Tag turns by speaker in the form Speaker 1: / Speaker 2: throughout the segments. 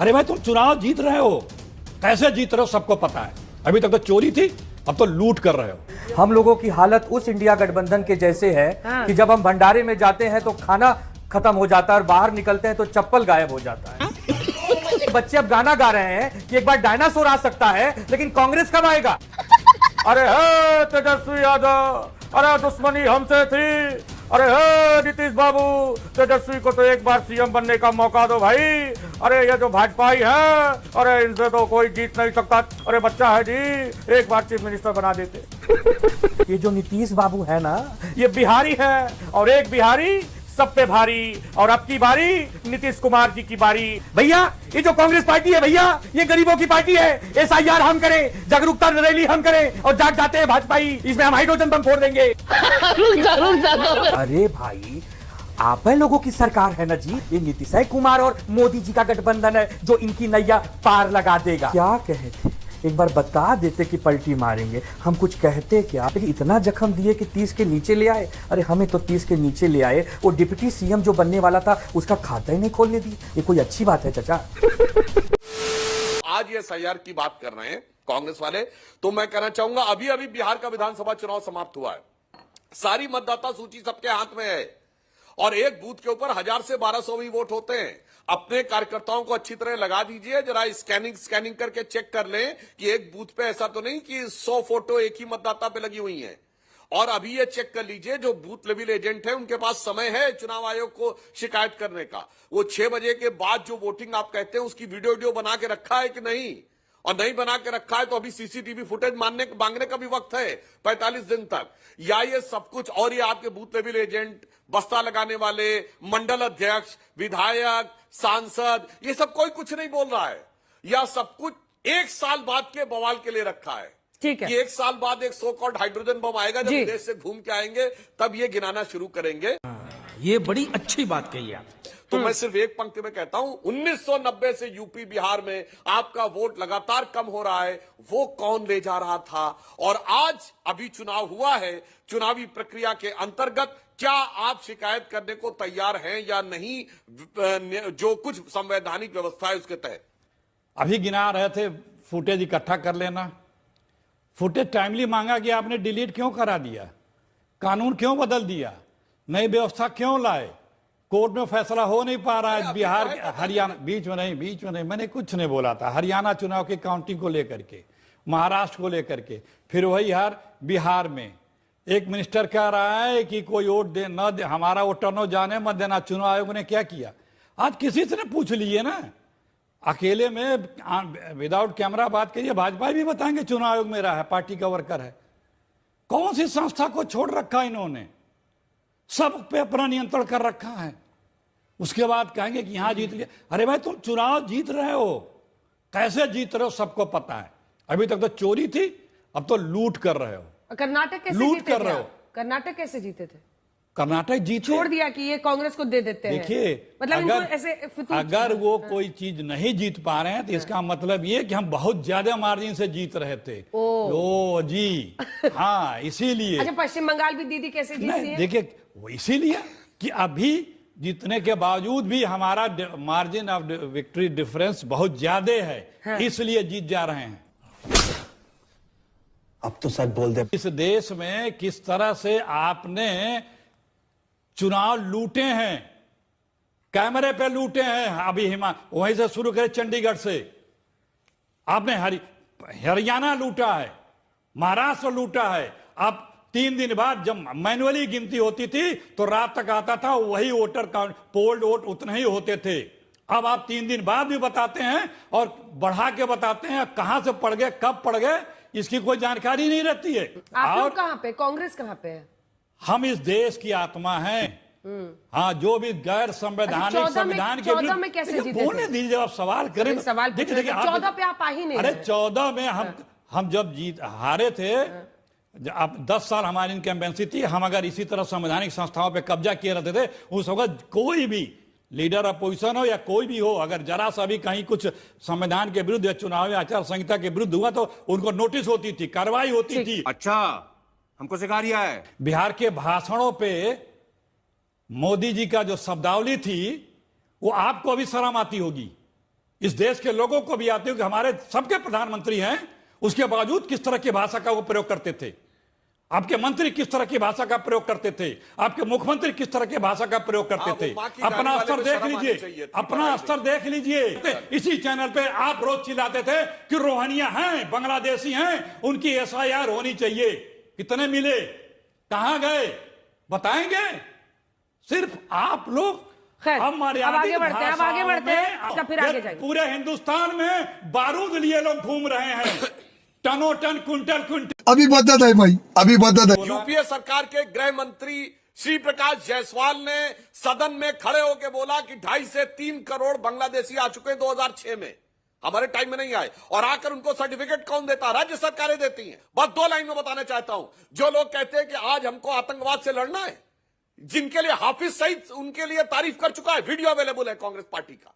Speaker 1: अरे भाई तुम चुनाव जीत रहे हो, कैसे जीत रहे हो सबको पता है। अभी तक तो चोरी थी, अब तो लूट कर रहे हो।
Speaker 2: हम लोगों की हालत उस इंडिया गठबंधन के जैसे है कि जब हम भंडारे में जाते हैं तो खाना खत्म हो जाता है और बाहर निकलते हैं तो चप्पल गायब हो जाता है। बच्चे अब गाना गा रहे हैं कि एक बार डायनासोर आ सकता है, लेकिन कांग्रेस कब आएगा? अरे हे तेजस्वी यादव, अरे दुश्मनी हमसे थी, अरे हे नीतीश बाबू, तेजस्वी को तो एक बार सीएम बनने का मौका दो भाई। अरे ये जो भाजपाई है, अरे इनसे तो कोई जीत नहीं सकता। अरे बच्चा है जी, एक बार चीफ मिनिस्टर बना देते। ये जो नीतीश बाबू है ना, ये बिहारी है और एक बिहारी सब पे भारी। और अब की बारी नीतीश कुमार जी की बारी। भैया ये जो कांग्रेस पार्टी है भैया, ये गरीबों की पार्टी है। एसआईआर हम करें, जागरूकता रैली हम करें और जाग जाते हैं भाजपाई, इसमें हम हाइड्रोजन बम फोड़ देंगे। अरे भाई आप लोगों की सरकार है ना जी, ये नीतीश कुमार और मोदी जी का गठबंधन है जो इनकी नैया पार लगा देगा। क्या कहे थे, एक बार बता देते कि पलटी मारेंगे, हम कुछ कहते क्या। लेकिन इतना जख्म दिए कि 30 के नीचे ले आए। अरे हमें तो 30 के नीचे ले आए, वो डिप्टी सीएम जो बनने वाला था उसका खाता ही नहीं खोलने दी। ये कोई अच्छी बात है चाचा?
Speaker 3: आज ये एसआईआर की बात कर रहे हैं कांग्रेस वाले, तो मैं कहना चाहूंगा अभी अभी बिहार का विधानसभा चुनाव समाप्त हुआ है। सारी मतदाता सूची सबके हाथ में है और एक बूथ के ऊपर 1000 से 1200 भी वोट होते हैं। अपने कार्यकर्ताओं को अच्छी तरह लगा दीजिए, जरा स्कैनिंग करके चेक कर लें कि एक बूथ पे ऐसा तो नहीं कि 100 फोटो एक ही मतदाता पे लगी हुई हैं। और अभी ये चेक कर लीजिए, जो बूथ लेवल एजेंट है उनके पास समय है चुनाव आयोग को शिकायत करने का। वो 6 बजे के बाद जो वोटिंग आप कहते हैं उसकी वीडियो बना के रखा है कि नहीं, और नहीं बना के रखा है तो अभी सीसीटीवी फुटेज मांगने का भी वक्त है 45 दिन तक। या ये सब कुछ, और ये आपके बूथ लेवल एजेंट, बस्ता लगाने वाले, मंडल अध्यक्ष, विधायक, सांसद, ये सब कोई कुछ नहीं बोल रहा है। या सब कुछ 1 साल बाद के बवाल के लिए रखा है।
Speaker 4: ठीक है,
Speaker 3: कि 1 साल बाद एक सो कॉल्ड हाइड्रोजन बम आएगा, जब विदेश से घूम के आएंगे तब ये गिनाना शुरू करेंगे।
Speaker 5: ये बड़ी अच्छी बात कही आप।
Speaker 3: तो मैं सिर्फ एक पंक्ति में कहता हूं, 1990 से यूपी बिहार में आपका वोट लगातार कम हो रहा है, वो कौन ले जा रहा था। और आज अभी चुनाव हुआ है, चुनावी प्रक्रिया के अंतर्गत क्या आप शिकायत करने को तैयार हैं या नहीं, जो कुछ संवैधानिक व्यवस्था है उसके तहत।
Speaker 1: अभी गिना रहे थे फुटेज इकट्ठा कर लेना। फुटेज टाइमली मांगा कि आपने डिलीट क्यों करा दिया, कानून क्यों बदल दिया, नई व्यवस्था क्यों लाए, कोर्ट में फैसला हो नहीं पा रहा है। बिहार, हरियाणा, बीच में नहीं, मैंने कुछ नहीं बोला था। हरियाणा चुनाव की काउंटिंग को लेकर के, महाराष्ट्र को लेकर के, फिर वही यार बिहार में एक मिनिस्टर कह रहा है कि कोई वोट दे न दे, हमारा वोटर न जाने मत देना। चुनाव आयोग ने क्या किया, आज किसी से पूछ लीजिए ना, अकेले में विदाउट कैमरा बात करिए, भाजपा भी बताएंगे चुनाव आयोग मेरा है, पार्टी का वर्कर है। कौन सी संस्था को छोड़ रखा इन्होंने, सब पे अपना नियंत्रण कर रखा है। उसके बाद कहेंगे कि यहां जीत लिया। अरे भाई तुम चुनाव जीत रहे हो, कैसे जीत रहे हो सबको पता है। अभी तक तो चोरी थी, अब तो लूट कर रहे हो।
Speaker 4: कर्नाटक कैसे
Speaker 1: लूट
Speaker 4: जीते
Speaker 1: कर
Speaker 4: थे
Speaker 1: रहे
Speaker 4: आप?
Speaker 1: हो।
Speaker 4: कर्नाटक कैसे जीते थे?
Speaker 1: कर्नाटक जीते,
Speaker 4: छोड़ दिया कि ये कांग्रेस को दे देते हैं।
Speaker 1: देखिए,
Speaker 4: मतलब इनको ऐसे
Speaker 1: अगर वो कोई चीज नहीं जीत पा रहे हैं तो इसका मतलब ये कि हम बहुत ज्यादा मार्जिन से जीत रहे थे। ओ जी हाँ, इसीलिए।
Speaker 4: अच्छा, पश्चिम बंगाल भी दीदी कैसे जीती है?
Speaker 1: देखिए वो इसीलिए कि अभी जीतने के बावजूद भी हमारा मार्जिन ऑफ विक्ट्री डिफरेंस बहुत ज्यादा है, इसलिए जीत जा रहे हैं।
Speaker 6: अब तो सच बोल दे।
Speaker 1: इस देश में किस तरह से आपने चुनाव लूटे हैं, कैमरे पे लूटे हैं। अभी वहीं से शुरू करें, चंडीगढ़ से आपने हरियाणा लूटा है, महाराष्ट्र लूटा है। अब 3 दिन बाद जब मैनुअली गिनती होती थी तो रात तक आता था, वही वोटर काउंट, पोल्ड वोट उतने ही होते थे। अब आप 3 दिन बाद भी बताते हैं और बढ़ा के बताते हैं, कहां से पड़ गए, कब पड़ गए, इसकी कोई जानकारी नहीं रहती है।
Speaker 4: आप लोग कहां पे, कांग्रेस कहां पे है?
Speaker 1: हम इस देश की आत्मा हैं। हाँ, जो भी गैर संवैधानिक संविधान के
Speaker 4: 14 में कैसे जीते थे?
Speaker 1: बोलने दीजिए, आप सवाल करें।
Speaker 4: सवाल
Speaker 1: देखिए
Speaker 4: 14 पे आप आ ही नहीं।
Speaker 1: अरे 14 में हम जब हारे थे, अब 10 साल हमारी इनकम्बेंसी थी, हम अगर इसी तरह संवैधानिक संस्थाओं पे कब्जा किए रहते थे, उस वक्त कोई भी लीडर अपोजिशन हो या कोई भी हो, अगर जरा सा भी कहीं कुछ संविधान के विरुद्ध या चुनावी आचार संहिता के विरुद्ध हुआ तो उनको नोटिस होती थी, कार्रवाई होती थी।
Speaker 5: अच्छा, हमको सिखा रिया है।
Speaker 1: बिहार के भाषणों पे मोदी जी का जो शब्दावली थी, वो आपको अभी शर्म आती होगी। इस देश के लोगों को भी आती हो कि हमारे सबके प्रधानमंत्री हैं, उसके बावजूद किस तरह की भाषा का वो प्रयोग करते थे। आपके मंत्री किस तरह की भाषा का प्रयोग करते थे, आपके मुख्यमंत्री किस तरह की भाषा का प्रयोग करते थे। अपना स्तर देख लीजिए, अपना स्तर देख लीजिए। इसी चैनल पे आप रोज चिल्लाते थे कि रोहनिया हैं, बांग्लादेशी हैं, उनकी SIR होनी चाहिए। कितने मिले, कहां गए, बताएंगे? सिर्फ आप लोग
Speaker 4: खैर, अब आगे बढ़ते हैं, अब आगे बढ़ते हैं, अच्छा फिर आगे जाएंगे।
Speaker 1: पूरे हिंदुस्तान में बारूद लिए लोग घूम रहे हैं, टनों टन, कुंटल कुंटल।
Speaker 6: अभी बता है भाई, अभी बता है।
Speaker 3: यूपीए सरकार के गृह मंत्री श्री प्रकाश जायसवाल ने सदन में खड़े होकर बोला कि 2.5 से 3 करोड़ बांग्लादेशी आ चुके हैं 2006 में, हमारे टाइम में नहीं आए। और आकर उनको सर्टिफिकेट कौन देता? राज्य सरकारें देती हैं। बस 2 लाइन में बताना चाहता हूं, जो लोग कहते हैं कि आज हमको आतंकवाद से लड़ना है, जिनके लिए हाफिज सईद उनके लिए तारीफ कर चुका है, वीडियो अवेलेबल है कांग्रेस पार्टी का।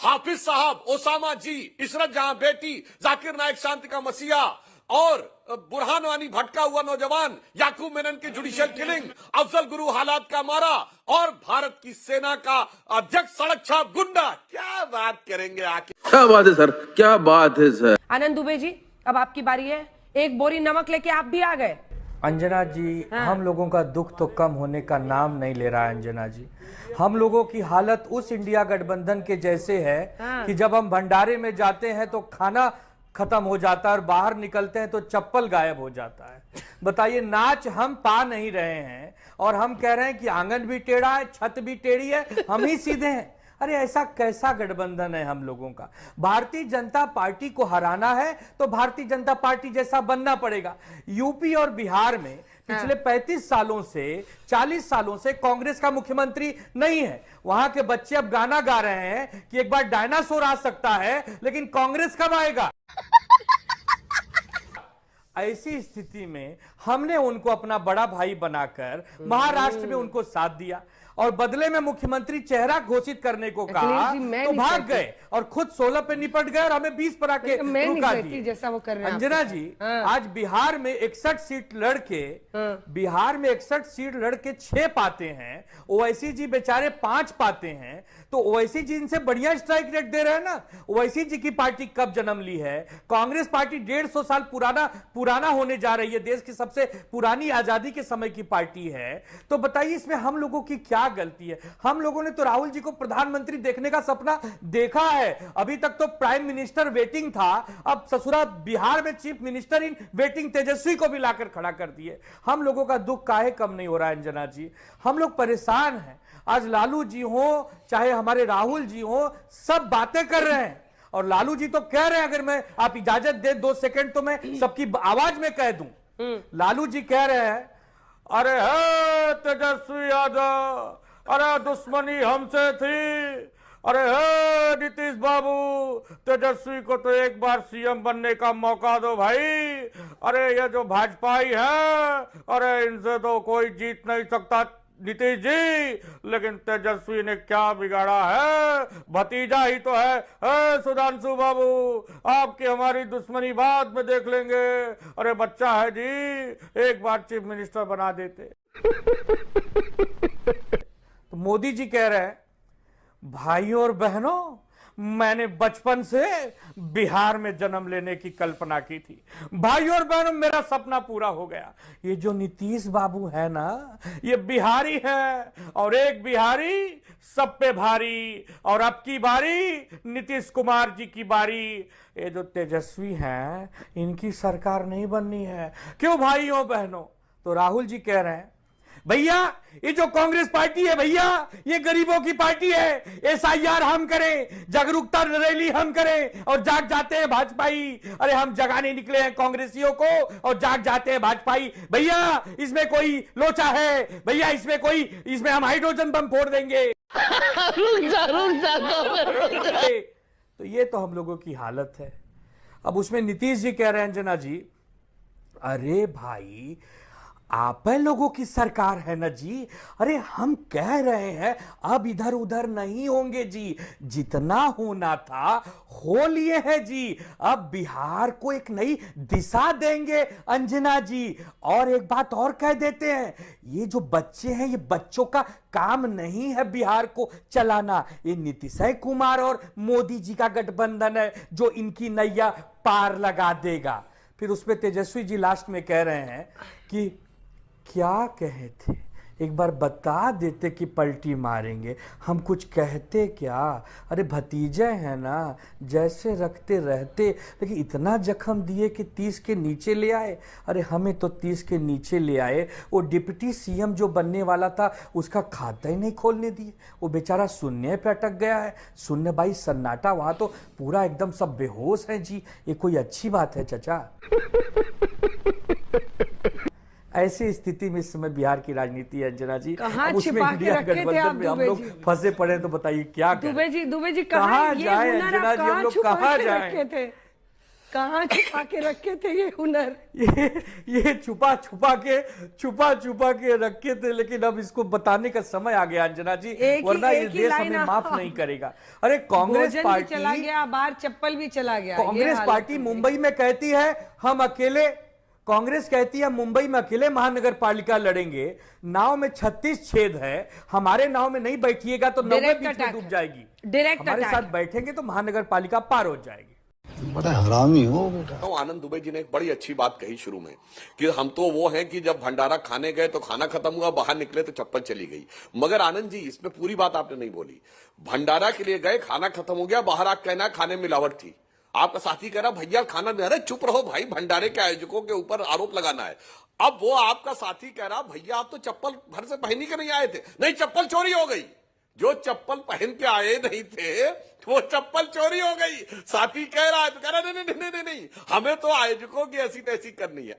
Speaker 3: हाफिज साहब, ओसामा जी, इशरत जहां बेटी, जाकिर नायक शांति का मसीहा और बुरहान वानी भटका हुआ नौजवान, याकूब मेनन की जुडिशियल किलिंग, अफजल गुरु हालात का मारा और भारत की सेना का अध्यक्ष सड़क छाप गुंडा। क्या बात करेंगे आके,
Speaker 7: क्या बात है सर, क्या बात है सर।
Speaker 4: आनंद दुबे जी, अब आपकी बारी है। एक बोरी नमक लेके आप भी आ गए।
Speaker 2: अंजना जी, हम लोगों का दुख तो कम होने का नाम नहीं ले रहा है। अंजना जी, हम लोगों की हालत उस इंडिया गठबंधन के जैसे है कि जब हम भंडारे में जाते हैं तो खाना खत्म हो जाता है और बाहर निकलते हैं तो चप्पल गायब हो जाता है। बताइए, नाच हम पा नहीं रहे हैं और हम कह रहे हैं कि आंगन भी टेढ़ा है, छत भी टेढ़ी है, हम ही सीधे हैं। अरे ऐसा कैसा गठबंधन है हम लोगों का? भारतीय जनता पार्टी को हराना है तो भारतीय जनता पार्टी जैसा बनना पड़ेगा। यूपी और बिहार में पिछले 35 सालों से 40 सालों से कांग्रेस का मुख्यमंत्री नहीं है। वहां के बच्चे अब गाना गा रहे हैं कि एक बार डायनासोर आ सकता है, लेकिन कांग्रेस कब आएगा? ऐसी स्थिति में हमने उनको अपना बड़ा भाई बनाकर महाराष्ट्र में उनको साथ दिया और बदले में मुख्यमंत्री चेहरा घोषित करने को कहा तो भाग गए और खुद 16 पे निपट गए और हमें 20 पर आके रुका दिए।
Speaker 4: जैसा वो कर रहे हैं
Speaker 2: अंजना जी, आज बिहार में 61 सीट लड़के बिहार में 61 सीट लड़के 6 पाते हैं, ओवैसी जी बेचारे 5 पाते हैं। तो ओवैसी जी इनसे बढ़िया स्ट्राइक रेट दे रहे हैं ना। ओवैसी जी की पार्टी कब जन्म ली है? कांग्रेस पार्टी 150 साल पुराना होने जा रही है, देश की सबसे पुरानी आजादी के समय की पार्टी है। तो बताइए, इसमें हम लोगों की क्या गलती है? हम लोगों ने तो राहुल जी को प्रधानमंत्री देखने का सपना देखा है। अभी तक तो प्राइम मिनिस्टर वेटिंग था, अब ससुरा बिहार में चीफ मिनिस्टर इन वेटिंग तेजस्वी को भी लाकर खड़ा कर दिए। हम लोगों का दुख काहे कम नहीं हो रहा है अंजना जी? हम लोग परेशान हैं। आज लालू जी हो चाहे हमारे राहुल जी हो, सब बातें कर रहे हैं और लालू जी तो कह रहे हैं, अगर मैं आप इजाजत दे 2 सेकंड तो मैं सबकी आवाज में कह दूं। लालू जी कह रहे हैं, अरे हे तेजस्वी यादव, अरे दुश्मनी हमसे थी, अरे हे नीतीश बाबू, तेजस्वी को तो एक बार सीएम बनने का मौका दो भाई। अरे ये जो भाजपाई है, अरे इनसे तो कोई जीत नहीं सकता नीतीश जी, लेकिन तेजस्वी ने क्या बिगाड़ा है? भतीजा ही तो है सुधांशु बाबू, आपकी हमारी दुश्मनी बाद में देख लेंगे। अरे बच्चा है जी, एक बार चीफ मिनिस्टर बना देते। तो मोदी जी कह रहे हैं, भाइयों और बहनों, मैंने बचपन से बिहार में जन्म लेने की कल्पना की थी। भाइयों और बहनों, मेरा सपना पूरा हो गया। ये जो नीतीश बाबू है ना, ये बिहारी है और एक बिहारी सब पे भारी। और अब की बारी नीतीश कुमार जी की बारी। ये जो तेजस्वी हैं, इनकी सरकार नहीं बननी है। क्यों भाइयों बहनों? तो राहुल जी कह रहे हैं, भैया ये जो कांग्रेस पार्टी है भैया, ये गरीबों की पार्टी है। SIR हम करें, जागरूकता रैली हम करें और जाग जाते हैं भाजपाई। अरे हम जगाने निकले हैं कांग्रेसियों को और जाग जाते हैं भाजपाई। भैया इसमें कोई लोचा है भैया, इसमें हम हाइड्रोजन बम फोड़ देंगे। तो ये तो हम लोगों की हालत है। अब उसमें नीतीश जी कह रहे हैं, अंजना जी, अरे भाई आप लोगों की सरकार है ना जी। अरे हम कह रहे हैं अब इधर उधर नहीं होंगे जी, जितना होना था हो लिए हैं जी। अब बिहार को एक नई दिशा देंगे अंजना जी। और एक बात और कह देते हैं, ये जो बच्चे हैं ये बच्चों का काम नहीं है बिहार को चलाना, ये नीतीश कुमार और मोदी जी का गठबंधन है जो इनकी नैया पार लगा देगा। फिर उसमें तेजस्वी जी लास्ट में कह रहे हैं कि क्या कहे थे, एक बार बता देते कि पलटी मारेंगे, हम कुछ कहते क्या। अरे भतीजे हैं ना, जैसे रखते रहते, लेकिन इतना जख्म दिए कि 30 के नीचे ले आए। अरे हमें तो 30 के नीचे ले आए। वो डिप्टी सीएम जो बनने वाला था उसका खाता ही नहीं खोलने दिए, वो बेचारा शून्य पे अटक गया है। शून्य भाई सन्नाटा, वहां तो पूरा एकदम सब बेहोश है जी। ये कोई अच्छी बात है चाचा? ऐसी स्थिति में इस समय बिहार की राजनीति है अंजना जी।
Speaker 4: कहाँ
Speaker 2: उसमें
Speaker 4: छिपा के
Speaker 2: इंडिया
Speaker 4: रखे थे
Speaker 2: गठबंधन
Speaker 4: आप
Speaker 2: में हम
Speaker 4: दुबे
Speaker 2: लोग
Speaker 4: जी?
Speaker 2: फंसे पड़े, तो बताइए क्या करें?
Speaker 4: दुबे जी
Speaker 2: कहाँ
Speaker 4: ये
Speaker 2: जाए
Speaker 4: हुनर
Speaker 2: अंजना
Speaker 4: आप
Speaker 2: जी, हम लोग
Speaker 4: छुपा
Speaker 2: कहाँ
Speaker 4: के
Speaker 2: जाए?
Speaker 4: रखे थे? कहाँ छुपा के रखे थे ये हुनर?
Speaker 2: ये छुपा छुपा के रखे थे, लेकिन अब इसको बताने का समय आ गया अंजना जी, वरना ये देश हमें माफ नहीं करेगा। अरे कांग्रेस
Speaker 4: भोजन
Speaker 2: पार्टी
Speaker 4: भी चला गया, बाहर चप्पल भी चला गया। ये
Speaker 2: कांग्रेस
Speaker 4: हालत
Speaker 2: पार्टी
Speaker 4: हो गई।
Speaker 2: मुंबई में कहती है हम अकेले, कांग्रेस कहती है मुंबई में अकेले महानगर पालिका लड़ेंगे। नाव में 36 छेद है, हमारे नाव में नहीं बैठिएगा तो 90
Speaker 4: Direct
Speaker 2: बीच में
Speaker 4: attack।
Speaker 2: डूब जाएगी।
Speaker 4: Direct
Speaker 2: हमारे
Speaker 4: attack।
Speaker 2: साथ बैठेंगे तो महानगर पालिका पार हो जाएगी।
Speaker 6: बड़ा हरामी हो बेटा।
Speaker 3: तो आनंद दुबे जी ने एक बड़ी अच्छी बात कही शुरू में कि हम तो वो हैं कि जब भंडारा खाने गए तो खाना खत्म हुआ, बाहर निकले तो चप्पल चली गई। मगर आनंद जी, इसमें पूरी बात आपने नहीं बोली। भंडारा के लिए गए, खाना खत्म हो गया, बाहर आकर कहना खाने में मिलावट थी। आपका साथी कह रहा भैया खाना नहीं, अरे चुप रहो भाई, भंडारे के आयोजकों के ऊपर आरोप लगाना है। अब वो आपका साथी कह रहा भैया आप तो चप्पल घर से पहन के नहीं आए थे। नहीं, चप्पल चोरी हो गई। जो चप्पल पहन के आए नहीं थे वो चप्पल चोरी हो गई। साथी कह रहा है तो कह रहा नहीं, हमें तो आयोजकों की ऐसी तैसी करनी है।